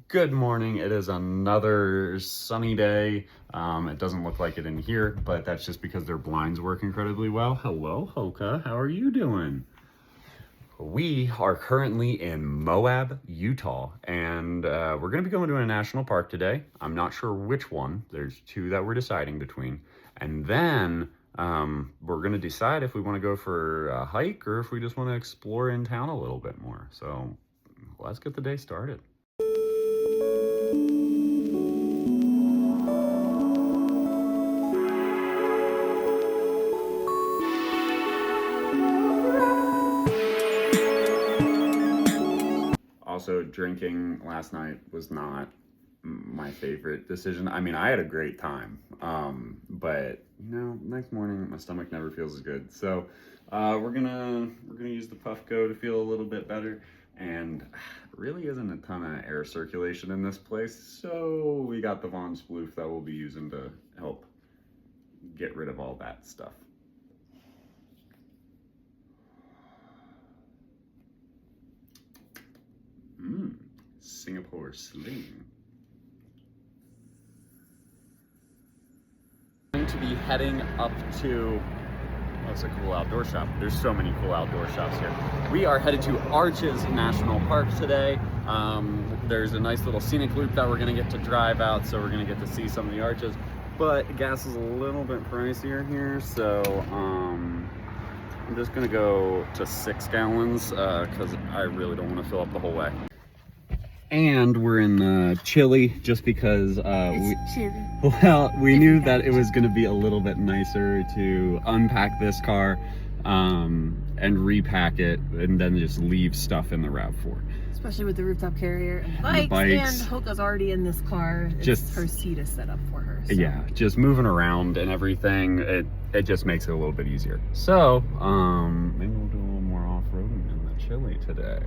Good morning. It is another sunny day. It doesn't look like it in here, but that's just because their blinds work incredibly well. Hello, Hoka. How are you doing? We are currently in Moab, Utah, and we're going to be going to a national park today. I'm not sure which one. There's two that we're deciding between. And then we're going to decide if we want to go for a hike or if we just want to explore in town a little bit more. So let's get the day started. Also, drinking last night was not my favorite decision. I mean, I had a great time, but next morning my stomach never feels as good. So we're gonna use the Puffco to feel a little bit better. And really isn't a ton of air circulation in this place, so we got the Von Sploof that we'll be using to help get rid of all that stuff. Singapore Sling. Going to be heading up to, oh, it's a cool outdoor shop. There's so many cool outdoor shops here. We are headed to Arches National Park today. There's a nice little scenic loop that we're gonna get to drive out, so we're gonna get to see some of the arches. But gas is a little bit pricier here, so I'm just gonna go to 6 gallons because I really don't want to fill up the whole way. And we're in Chile just because we knew that it was going to be a little bit nicer to unpack this car and repack it and then just leave stuff in the RAV4. Especially with the rooftop carrier and bikes. And Hoka's already in this car. Just her seat is set up for her. So. Yeah, just moving around and everything, it just makes it a little bit easier. So maybe we'll do a little more off-roading in the Chile today.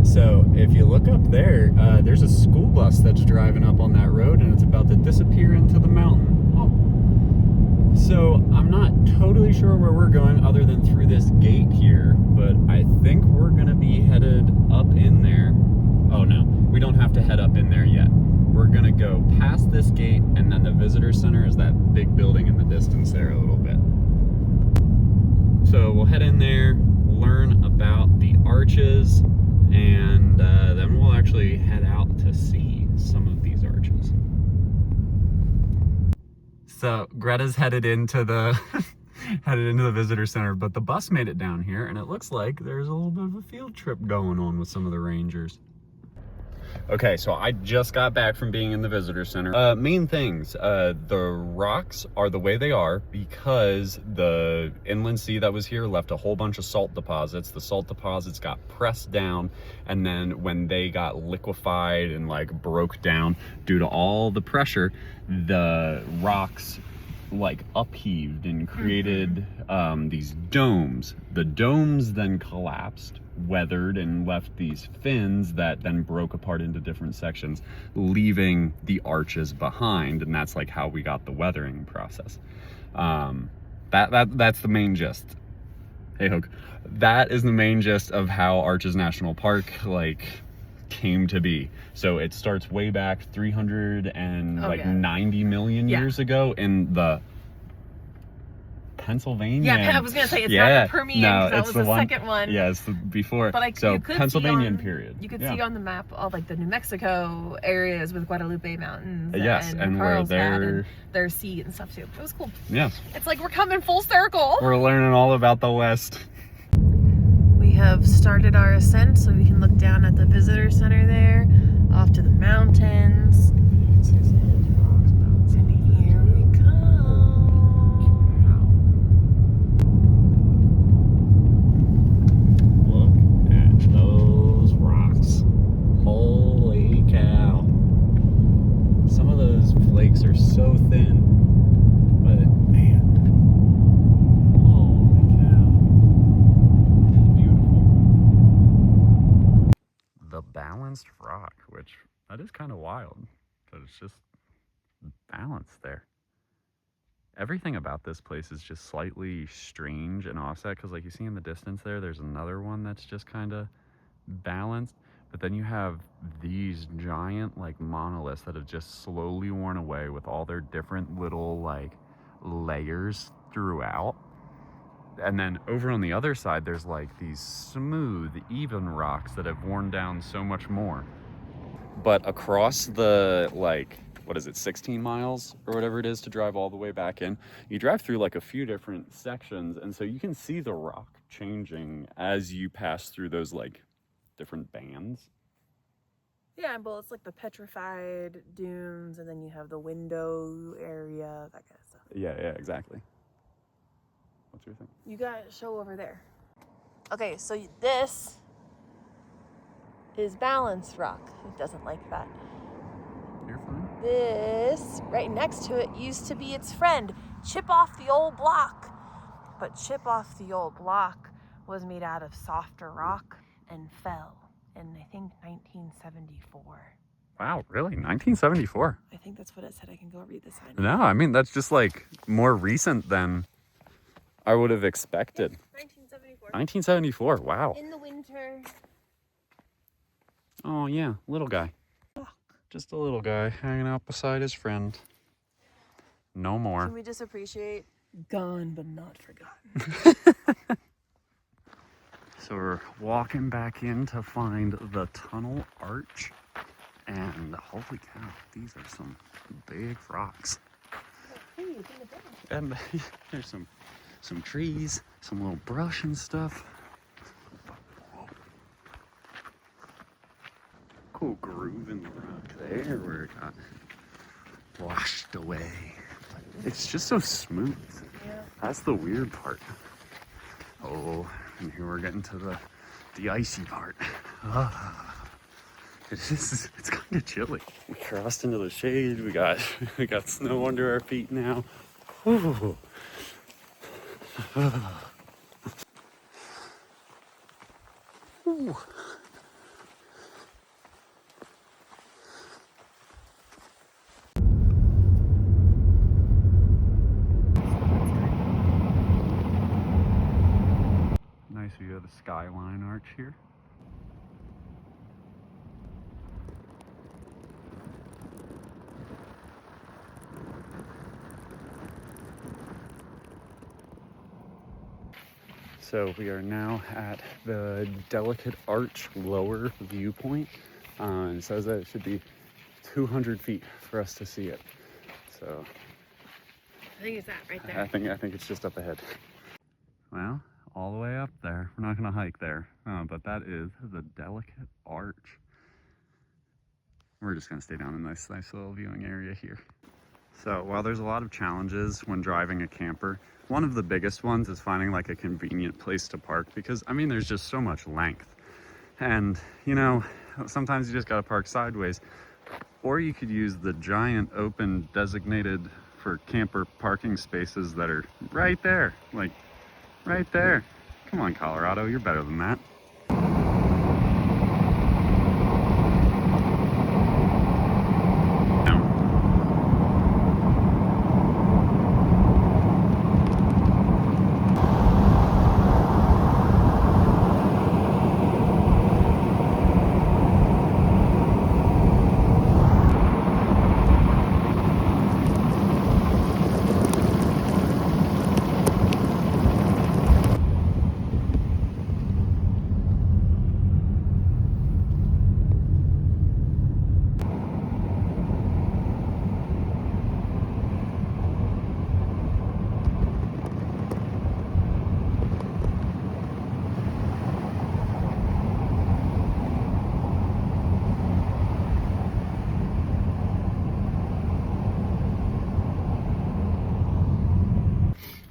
So if you look up there, there's a school bus that's driving up on that road and it's about to disappear into the mountain. Oh. So I'm not totally sure where we're going other than through this gate here, but I think we're gonna be headed up in there. Oh no, we don't have to head up in there yet. We're gonna go past this gate and then the visitor center is that big building in the distance there a little bit. So we'll head in there, learn about the arches, and then we'll actually head out to see some of these arches. So Greta's headed into the visitor center, but the bus made it down here, and it looks like there's a little bit of a field trip going on with some of the rangers. Okay, so I just got back from being in the visitor center. Main things, the rocks are the way they are because the inland sea that was here left a whole bunch of salt deposits. The salt deposits got pressed down, and then when they got liquefied and like broke down due to all the pressure, the rocks like upheaved and created these domes. The domes then collapsed, weathered, and left these fins that then broke apart into different sections, leaving the arches behind, and that's like how we got the weathering process. That's the main gist. Hey Hook, that is the main gist of how Arches National Park came to be. So it starts way back 90 million years ago in the Pennsylvania. Yeah, I was gonna say it's not the Permian. No, that was the second one. Yeah, it's the before. But so Pennsylvanian period. You could see on the map all like the New Mexico areas with Guadalupe Mountains. Yes, and where their sea and stuff too. It was cool. Yes. It's like we're coming full circle. We're learning all about the West. We have started our ascent, so we can look down at the visitor center there, off to the mountains. Are so thin, but man, holy cow, it's beautiful. The balanced rock, which that is kind of wild because it's just balanced there. Everything about this place is just slightly strange and offset because like you see in the distance there's another one that's just kind of balanced. But then you have these giant like monoliths that have just slowly worn away with all their different little like layers throughout. And then over on the other side, there's like these smooth, even rocks that have worn down so much more. But across the, like, what is it, 16 miles or whatever it is to drive all the way back in, you drive through like a few different sections. And so you can see the rock changing as you pass through those like different bands. Yeah, well, it's like the petrified dunes, and then you have the window area, that kind of stuff. Yeah, exactly. What's your thing? You got a show over there. Okay, so this is balanced rock. It doesn't like that. You're fine. This, right next to it, used to be its friend, chip off the old block. But chip off the old block was made out of softer rock and fell in, I think, 1974. Wow, really? 1974? I think that's what it said. I can go read the sign. No, I mean, that's just like more recent than I would have expected. 1974. 1974, wow. In the winter. Oh yeah, little guy. Just a little guy hanging out beside his friend. No more. Can we just appreciate gone but not forgotten? So we're walking back in to find the tunnel arch. And holy cow, these are some big rocks. And there's some trees, some little brush and stuff. Whoa. Cool groove in the rock there where it got washed away. It's just so smooth. Yeah. That's the weird part. Oh, and here we're getting to the icy part. It's kind of chilly. We crossed into the shade. We got snow under our feet now. Ooh. Ooh. Nice view of the skyline arch here. So we are now at the Delicate Arch lower viewpoint. It says that it should be 200 feet for us to see it. So I think it's that right there. I think it's just up ahead. Well, all the way up there. We're not gonna hike there, but that is the Delicate Arch. We're just gonna stay down in this nice little viewing area here. So while there's a lot of challenges when driving a camper, one of the biggest ones is finding like a convenient place to park, because I mean, there's just so much length. And you know, sometimes you just gotta park sideways, or you could use the giant open designated for camper parking spaces that are right there, like right there. Come on, Colorado, you're better than that.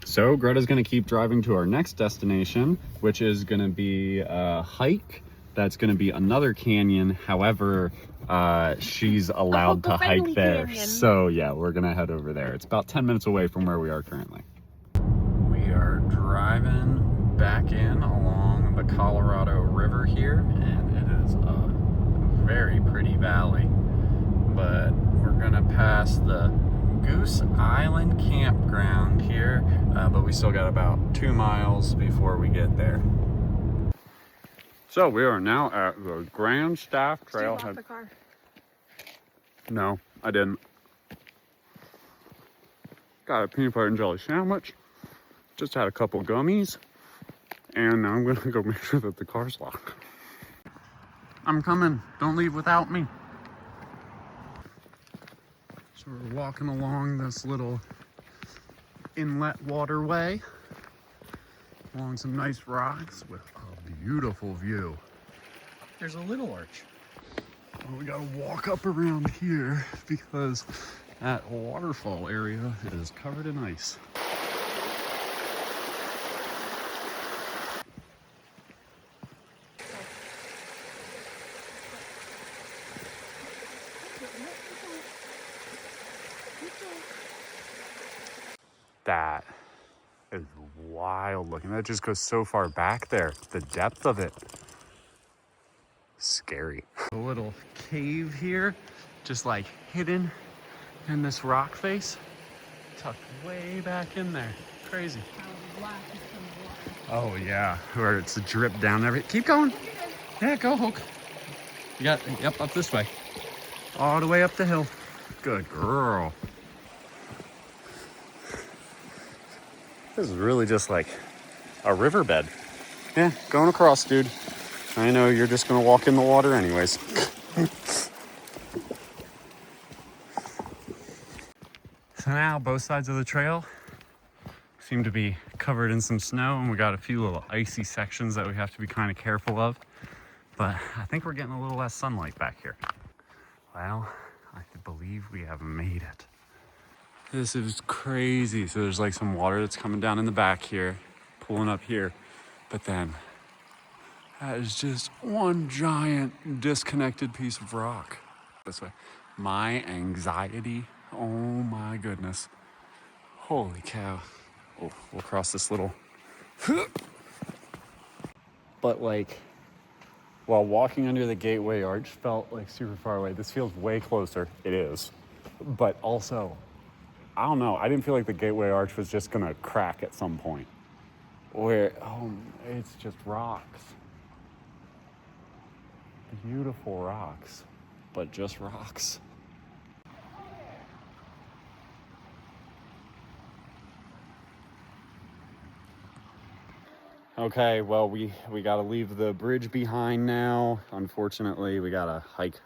So Greta's gonna keep driving to our next destination, which is gonna be a hike. That's gonna be another canyon. However, she's allowed to hike there. Canyon. So yeah, we're gonna head over there. It's about 10 minutes away from where we are currently. We are driving back in along the Colorado River here, and it is a very pretty valley. But we're gonna pass the Goose Island campground here, but we still got about 2 miles before we get there. So we are now at the Grand Staff Trailhead. Did you lock the car? No, I didn't. Got a peanut butter and jelly sandwich. Just had a couple gummies. And now I'm gonna go make sure that the car's locked. I'm coming. Don't leave without me. So we're walking along this little inlet waterway along some nice rocks with a beautiful view. There's a little arch. Well, we gotta walk up around here because that waterfall area is covered in ice. That is wild looking. That just goes so far back there. The depth of it. Scary. A little cave here, just like hidden in this rock face, tucked way back in there. Crazy. Oh yeah, where it's a drip down every. Keep going. Yeah, go Hulk. You got, yep, up this way. All the way up the hill. Good girl. This is really just like a riverbed. Yeah, going across, dude. I know you're just gonna walk in the water anyways. So now both sides of the trail seem to be covered in some snow, and we got a few little icy sections that we have to be kind of careful of. But I think we're getting a little less sunlight back here. Well, I believe we have made it. This is crazy. So there's like some water that's coming down in the back here, pulling up here. But then that is just one giant disconnected piece of rock. This way. My anxiety, oh my goodness. Holy cow. Oh, we'll cross this little. But like, while walking under the gateway arch felt like super far away. This feels way closer. It is. But also, I don't know. I didn't feel like the gateway arch was just gonna crack at some point. Where, oh, it's just rocks. Beautiful rocks, but just rocks. Okay, well, we gotta leave the bridge behind now. Unfortunately, we gotta hike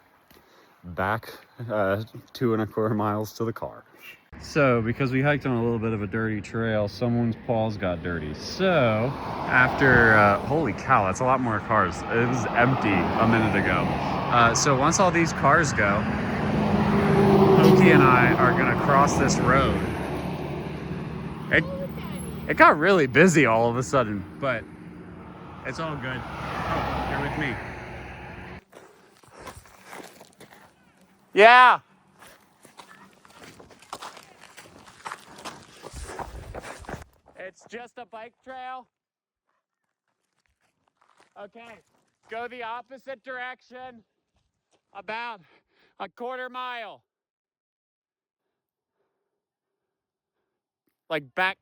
back 2.25 miles to the car. So, because we hiked on a little bit of a dirty trail, someone's paws got dirty. So, after, holy cow, that's a lot more cars. It was empty a minute ago. So once all these cars go, Pokey and I are gonna cross this road. It got really busy all of a sudden, but it's all good. Oh, you're with me. Yeah. It's just a bike trail. Okay, go the opposite direction about a 1/4 mile. Like back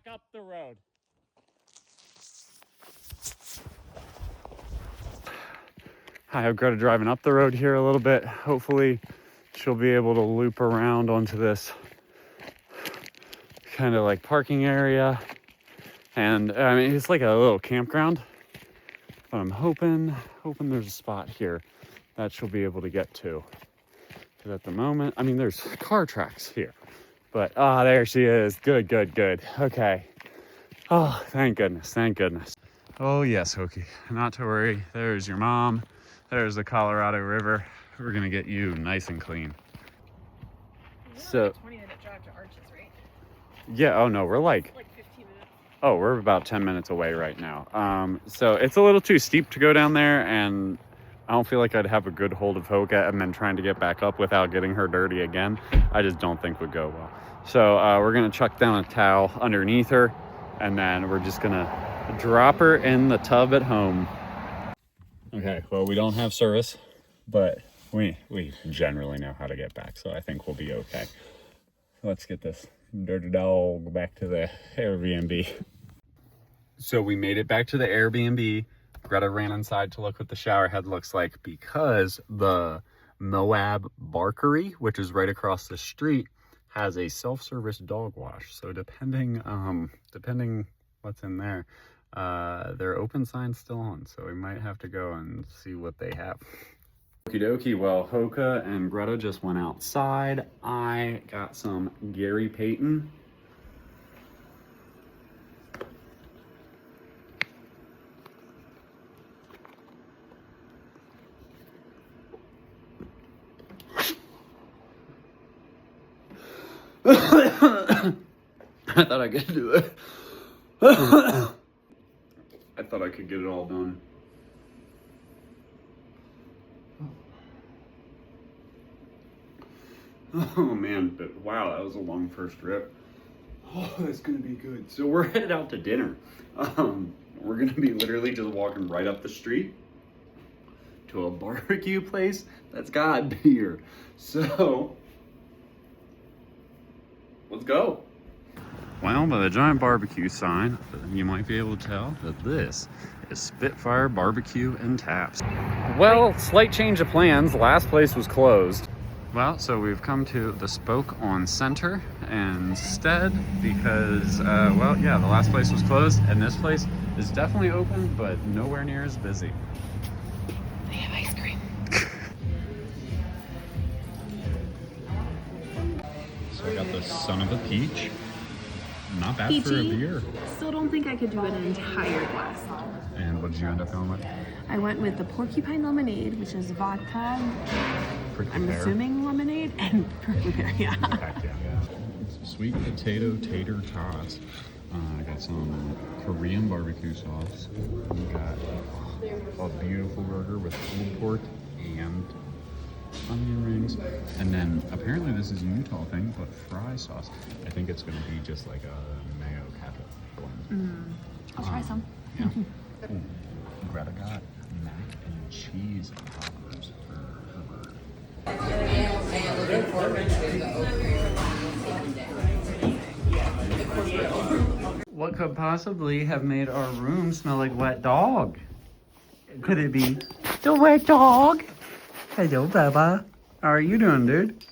up the road. I have Greta driving up the road here a little bit. Hopefully she'll be able to loop around onto this kind of like parking area. And I mean, it's like a little campground, but I'm hoping there's a spot here that she'll be able to get to. Because at the moment, I mean, there's car tracks here, but there she is. Good. Okay. Oh, thank goodness. Oh yes, Hokey, not to worry. There's your mom. There's the Colorado River. We're gonna get you nice and clean. So, 20-minute drive to Arches, right? Yeah, oh no, we're like 15 minutes. Oh, we're about 10 minutes away right now. So it's a little too steep to go down there, and I don't feel like I'd have a good hold of Hoka, and then trying to get back up without getting her dirty again, I just don't think would go well. So we're gonna chuck down a towel underneath her, and then we're just gonna drop her in the tub at home. Okay, well, we don't have service, but we generally know how to get back, so I think we'll be okay. Let's get this dirty dog back to the Airbnb. So we made it back to the Airbnb. Greta ran inside to look what the shower head looks like because the Moab Barkery, which is right across the street, has a self-service dog wash. So depending what's in there, their open sign's still on. So we might have to go and see what they have. Okie dokie, well, Hoka and Greta just went outside. I got some Gary Payton. I thought I could do it. I thought I could get it all done. Oh man, but wow, that was a long first rip. Oh, that's gonna be good. So we're headed out to dinner. We're gonna be literally just walking right up the street to a barbecue place that's got beer. So let's go. Well, by the giant barbecue sign, you might be able to tell that this is Spitfire Barbecue and Taps. Well, slight change of plans. Last place was closed. Well, so we've come to the Spoke on Center instead because, well, yeah, the last place was closed and this place is definitely open, but nowhere near as busy. They have ice cream. So I got the Son of a Peach. Not bad Peachy. for a beer. Still don't think I could do an entire glass. And what did you end up going with? I went with the porcupine lemonade, which is vodka, Prickly I'm pear. assuming lemonade, and prickly pear, yeah. Heck yeah. Sweet potato tater tots. I got some Korean barbecue sauce. We got a beautiful burger with pulled pork and onion rings. And then apparently this is a Utah thing, but fry sauce. I think it's going to be just like a mayo ketchup blend. I'll try some. Yeah. Ooh, Greta got mac and cheese poppers for her burger. What could possibly have made our room smell like wet dog? Could it be the wet dog? Hello, Bubba. How are you doing, dude?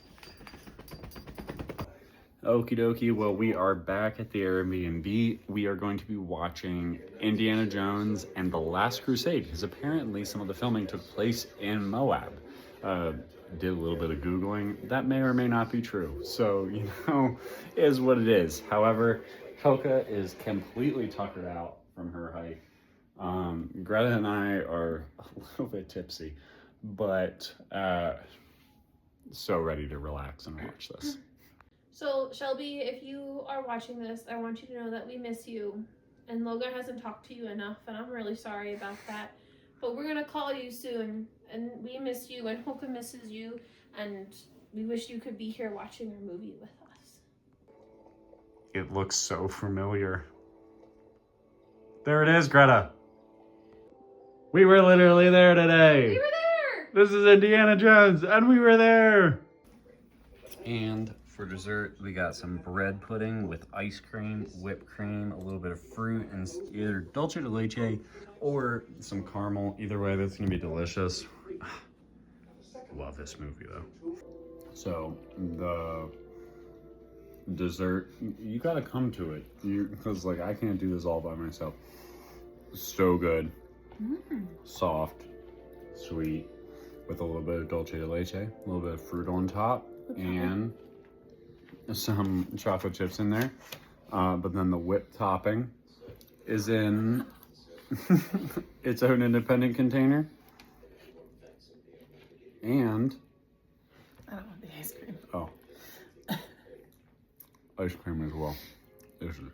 Okie dokie, well, we are back at the Airbnb. We are going to be watching Indiana Jones and the Last Crusade, because apparently some of the filming took place in Moab. Did a little bit of Googling. That may or may not be true. So, you know, is what it is. However, Hoka is completely tuckered out from her hike. Greta and I are a little bit tipsy, but so ready to relax and watch this. So, Shelby, if you are watching this, I want you to know that we miss you. And Logan hasn't talked to you enough, and I'm really sorry about that. But we're going to call you soon, and we miss you, and Hoka misses you, and we wish you could be here watching our movie with us. It looks so familiar. There it is, Greta. We were literally there today. We were there! This is Indiana Jones, and we were there. And for dessert, we got some bread pudding with ice cream, whipped cream, a little bit of fruit, and either dulce de leche or some caramel. Either way, that's gonna be delicious. Love this movie though. So the dessert, you gotta come to it, because like I can't do this all by myself. So good. Soft, sweet, with a little bit of dulce de leche, a little bit of fruit on top, and some chocolate chips in there. But then the whipped topping is in its own independent container. And I don't want the ice cream. oh, ice cream as well. This is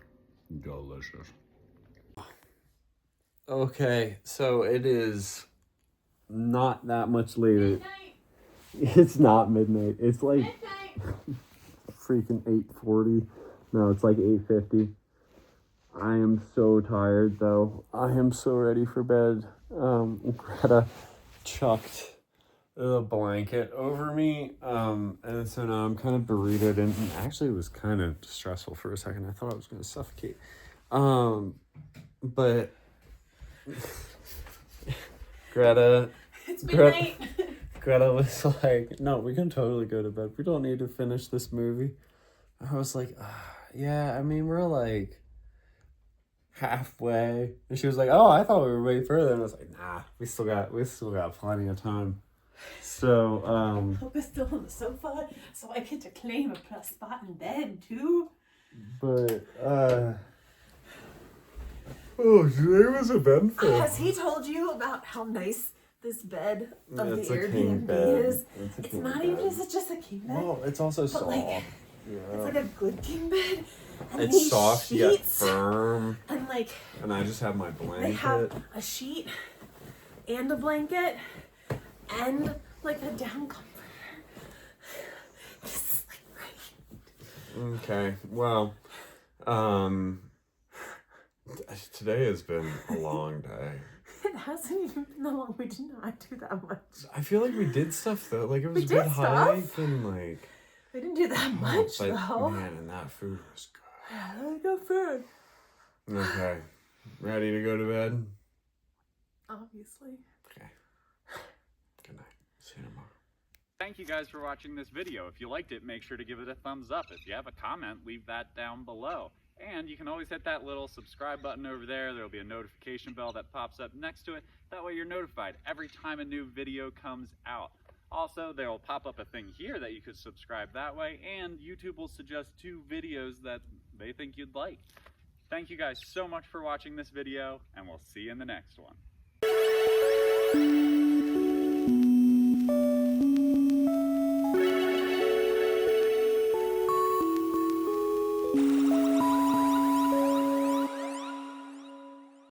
delicious. Okay, so it is not that much later. It's not midnight. It's like freaking 8:40. No, it's like 8:50. I am so tired though. I am so ready for bed. Greta chucked the blanket over me. And so now I'm kind of berated, and actually it was kind of stressful for a second. I thought I was gonna suffocate. But Greta. It's midnight. Greta was like, no, we can totally go to bed. We don't need to finish this movie. I was like, yeah, I mean, we're like halfway. And she was like, oh, I thought we were way further. And I was like, nah, we still got plenty of time. So, Hope it's still on the sofa, so I get to claim a spot in bed too. But, oh, today was eventful. Has he told you about how nice this bed of It's the a king Airbnb bed. is? It's a It's king not bed. even just a king bed. Well, it's also but soft. like, it's like a good king bed. And It's these soft yet sheets, firm. and like, And I just have my blanket. they have a sheet and a blanket and like a down comforter. It's like right. Okay, well, today has been a long day. It hasn't even been that long. We did not do that much. I feel like we did stuff though. Like it was We a did good stuff. hike and like. We didn't do that much but, though. man, and that food was good. Yeah, good food. Okay, ready to go to bed? Obviously. Okay. Good night. See you tomorrow. Thank you guys for watching this video. If you liked it, make sure to give it a thumbs up. If you have a comment, leave that down below. And you can always hit that little subscribe button over there. There'll be a notification bell that pops up next to it. That way you're notified every time a new video comes out. Also, there will pop up a thing here that you could subscribe that way, and YouTube will suggest 2 videos that they think you'd like. Thank you guys so much for watching this video, and we'll see you in the next one.